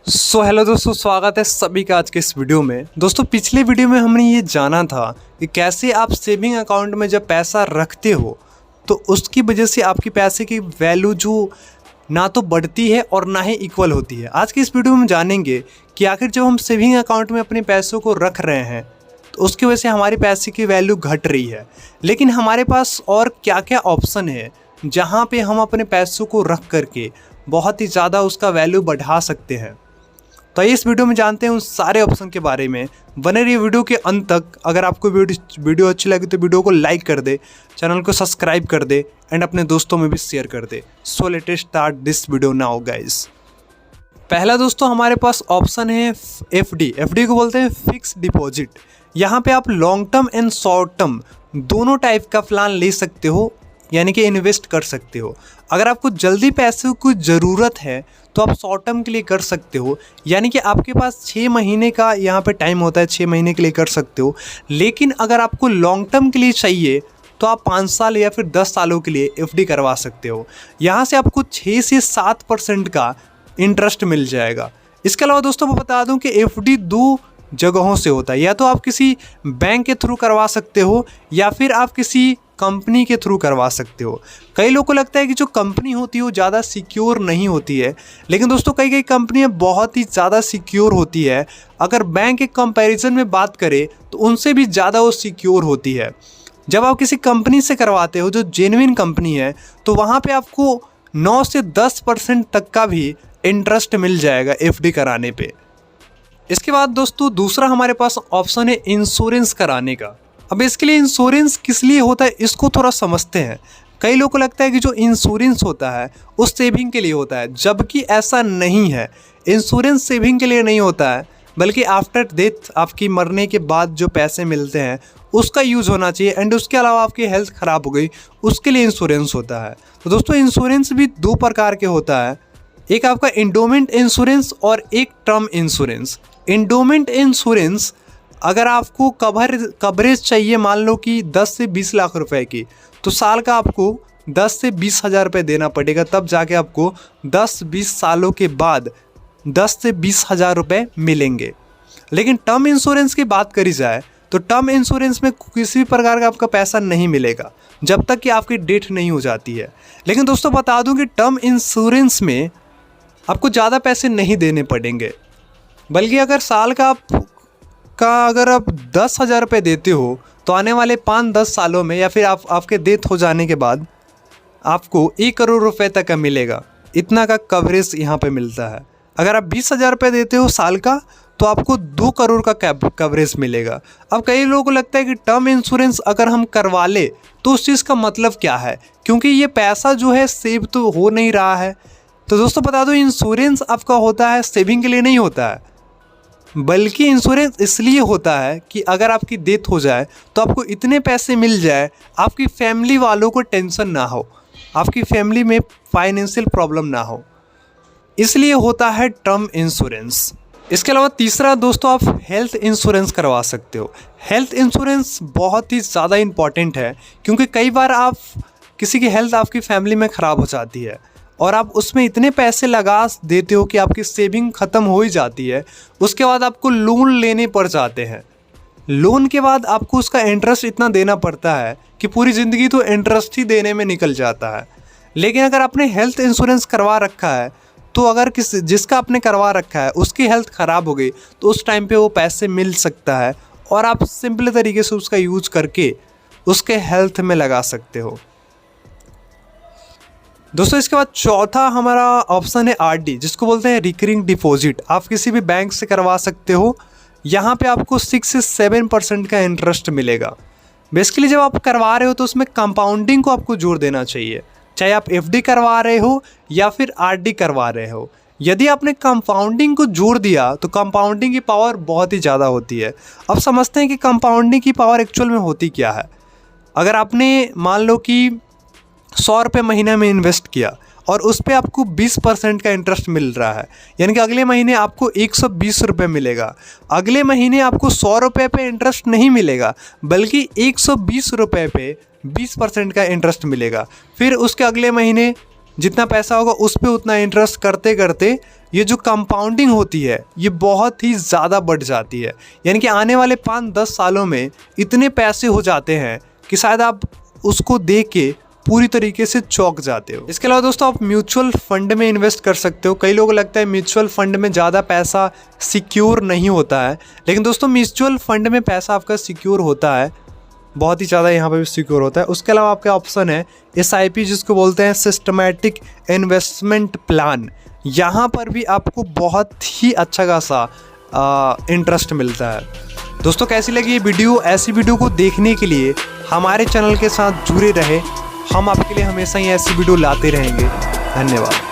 Hello दोस्तों, स्वागत है सभी का आज के इस वीडियो में। दोस्तों, पिछले वीडियो में हमने ये जाना था कि कैसे आप सेविंग अकाउंट में जब पैसा रखते हो तो उसकी वजह से आपकी पैसे की वैल्यू जो ना तो बढ़ती है और ना ही इक्वल होती है। आज के इस वीडियो में हम जानेंगे कि आखिर जब हम सेविंग अकाउंट में अपने पैसों को रख रहे हैं तो उसकी वजह से हमारे पैसे की वैल्यू घट रही है, लेकिन हमारे पास और क्या क्या ऑप्शन है जहाँ पे हम अपने पैसों को रख करके बहुत ही ज़्यादा उसका वैल्यू बढ़ा सकते हैं। तो इस वीडियो में जानते हैं उन सारे ऑप्शन के बारे में। बने रहिए वीडियो के अंत तक। अगर आपको वीडियो अच्छी लगी तो वीडियो को लाइक कर दे, चैनल को सब्सक्राइब कर दे एंड अपने दोस्तों में भी शेयर कर दे। So let's start this video now guys. पहला दोस्तों हमारे पास ऑप्शन है एफडी। एफडी को बोलते हैं फिक्स डिपॉजिट। यहाँ पे आप long term and short term दोनों टाइप का प्लान ले सकते हो, यानी कि इन्वेस्ट कर सकते हो। अगर आपको जल्दी पैसे की ज़रूरत है तो आप शॉर्ट टर्म के लिए कर सकते हो, यानी कि आपके पास 6 महीने का यहाँ पे टाइम होता है, 6 महीने के लिए कर सकते हो। लेकिन अगर आपको लॉन्ग टर्म के लिए चाहिए तो आप 5 साल या फिर 10 सालों के लिए एफडी करवा सकते हो। यहाँ से आपको 6 से 7% का इंटरेस्ट मिल जाएगा। इसके अलावा दोस्तों मैं बता दूँ कि एफडी 2 जगहों से होता है। या तो आप किसी बैंक के थ्रू करवा सकते हो या फिर आप किसी कंपनी के थ्रू करवा सकते हो। कई लोगों को लगता है कि जो कंपनी होती है वो ज़्यादा सिक्योर नहीं होती है, लेकिन दोस्तों कई कंपनियां बहुत ही ज़्यादा सिक्योर होती है। अगर बैंक के कंपैरिजन में बात करें तो उनसे भी ज़्यादा वो सिक्योर होती है। जब आप किसी कंपनी से करवाते हो जो जेन्युइन कंपनी है तो वहाँ पे आपको 9 से 10% तक का भी इंटरेस्ट मिल जाएगा एफडी कराने पे। इसके बाद दोस्तों दूसरा हमारे पास ऑप्शन है इंश्योरेंस कराने का। अब इसके लिए इंश्योरेंस किस लिए होता है इसको थोड़ा समझते हैं। कई लोगों को लगता है कि जो इंश्योरेंस होता है उस सेविंग के लिए होता है, जबकि ऐसा नहीं है। इंश्योरेंस सेविंग के लिए नहीं होता है, बल्कि आफ्टर डेथ आपकी मरने के बाद जो पैसे मिलते हैं उसका यूज़ होना चाहिए। एंड उसके अलावा आपकी हेल्थ ख़राब हो गई उसके लिए इंश्योरेंस होता है। तो दोस्तों इंश्योरेंस भी 2 प्रकार के होता है, एक आपका एंडोमेंट इंश्योरेंस और एक टर्म इंश्योरेंस। एंडोमेंट इंश्योरेंस अगर आपको कवरेज चाहिए, मान लो कि 10 से 20 लाख रुपए की, तो साल का आपको 10 से 20 हज़ार रुपये देना पड़ेगा, तब जाके आपको 10-20 सालों के बाद 10 से 20 हज़ार रुपये मिलेंगे। लेकिन टर्म इंश्योरेंस की बात करी जाए तो टर्म इंश्योरेंस में किसी भी प्रकार का आपका पैसा नहीं मिलेगा जब तक कि आपकी डेथ नहीं हो जाती है। लेकिन दोस्तों बता दूं कि टर्म इंश्योरेंस में आपको ज़्यादा पैसे नहीं देने पड़ेंगे, बल्कि अगर साल का अगर आप 10,000 रुपये देते हो तो आने वाले 5-10 सालों में या फिर आपके डेथ हो जाने के बाद आपको 1 करोड़ रुपए तक का मिलेगा। इतना का कवरेज यहाँ पे मिलता है। अगर आप 20,000 रुपये देते हो साल का तो आपको 2 करोड़ का कवरेज मिलेगा। अब कई लोगों को लगता है कि टर्म इंश्योरेंस अगर हम करवा ले तो उस चीज़ का मतलब क्या है, क्योंकि ये पैसा जो है सेव तो हो नहीं रहा है। तो दोस्तों बता दो, इंश्योरेंस आपका होता है सेविंग के लिए नहीं होता है, बल्कि इंश्योरेंस इसलिए होता है कि अगर आपकी डेथ हो जाए तो आपको इतने पैसे मिल जाए, आपकी फैमिली वालों को टेंशन ना हो, आपकी फैमिली में फाइनेंशियल प्रॉब्लम ना हो, इसलिए होता है टर्म इंश्योरेंस। इसके अलावा तीसरा दोस्तों आप हेल्थ इंश्योरेंस करवा सकते हो। हेल्थ इंश्योरेंस बहुत ही ज़्यादा इम्पॉर्टेंट है, क्योंकि कई बार आप किसी की हेल्थ आपकी फैमिली में ख़राब हो जाती है और आप उसमें इतने पैसे लगा देते हो कि आपकी सेविंग ख़त्म हो ही जाती है। उसके बाद आपको लोन लेने पड़ जाते हैं। लोन के बाद आपको उसका इंटरेस्ट इतना देना पड़ता है कि पूरी ज़िंदगी तो इंटरेस्ट ही देने में निकल जाता है। लेकिन अगर आपने हेल्थ इंश्योरेंस करवा रखा है तो अगर जिसका आपने करवा रखा है उसकी हेल्थ ख़राब हो गई तो उस टाइम पे वो पैसे मिल सकता है और आप सिंपल तरीके से उसका यूज करके उसके हेल्थ में लगा सकते हो। दोस्तों इसके बाद चौथा हमारा ऑप्शन है आरडी, जिसको बोलते हैं रिकरिंग डिपॉजिट। आप किसी भी बैंक से करवा सकते हो। यहाँ पे आपको 6 से 7% का इंटरेस्ट मिलेगा। बेसिकली जब आप करवा रहे हो तो उसमें कंपाउंडिंग को आपको जोड़ देना चाहिए, चाहे आप एफडी करवा रहे हो या फिर आरडी करवा रहे हो। यदि आपने कंपाउंडिंग को जोड़ दिया तो कंपाउंडिंग की पावर बहुत ही ज़्यादा होती है। अब समझते हैं कि कंपाउंडिंग की पावर एक्चुअल में होती क्या है। अगर आपने मान लो कि 100 रुपये महीने में इन्वेस्ट किया और उस पर आपको 20% का इंटरेस्ट मिल रहा है, यानी कि अगले महीने आपको 120 रुपये मिलेगा। अगले महीने आपको 100 रुपये पे इंटरेस्ट नहीं मिलेगा, बल्कि 120 रुपये पे 20% का इंटरेस्ट मिलेगा। फिर उसके अगले महीने जितना पैसा होगा उस पर उतना इंटरेस्ट करते करते ये जो कंपाउंडिंग होती है ये बहुत ही ज़्यादा बढ़ जाती है। यानी कि आने वाले 5-10 सालों में इतने पैसे हो जाते हैं कि शायद आप उसको देख के पूरी तरीके से चौंक जाते हो। इसके अलावा दोस्तों आप म्यूचुअल फंड में इन्वेस्ट कर सकते हो। कई लोगों को लगता है म्यूचुअल फंड में ज़्यादा पैसा सिक्योर नहीं होता है, लेकिन दोस्तों म्यूचुअल फंड में पैसा आपका सिक्योर होता है, बहुत ही ज़्यादा यहाँ पे भी सिक्योर होता है। उसके अलावा आपका ऑप्शन है SIP, जिसको बोलते हैं सिस्टमैटिक इन्वेस्टमेंट प्लान। यहाँ पर भी आपको बहुत ही अच्छा खासा इंटरेस्ट मिलता है। दोस्तों कैसी लगी ये वीडियो? ऐसी वीडियो को देखने के लिए हमारे चैनल के साथ जुड़े रहे। हम आपके लिए हमेशा ही ऐसी वीडियो लाते रहेंगे। धन्यवाद।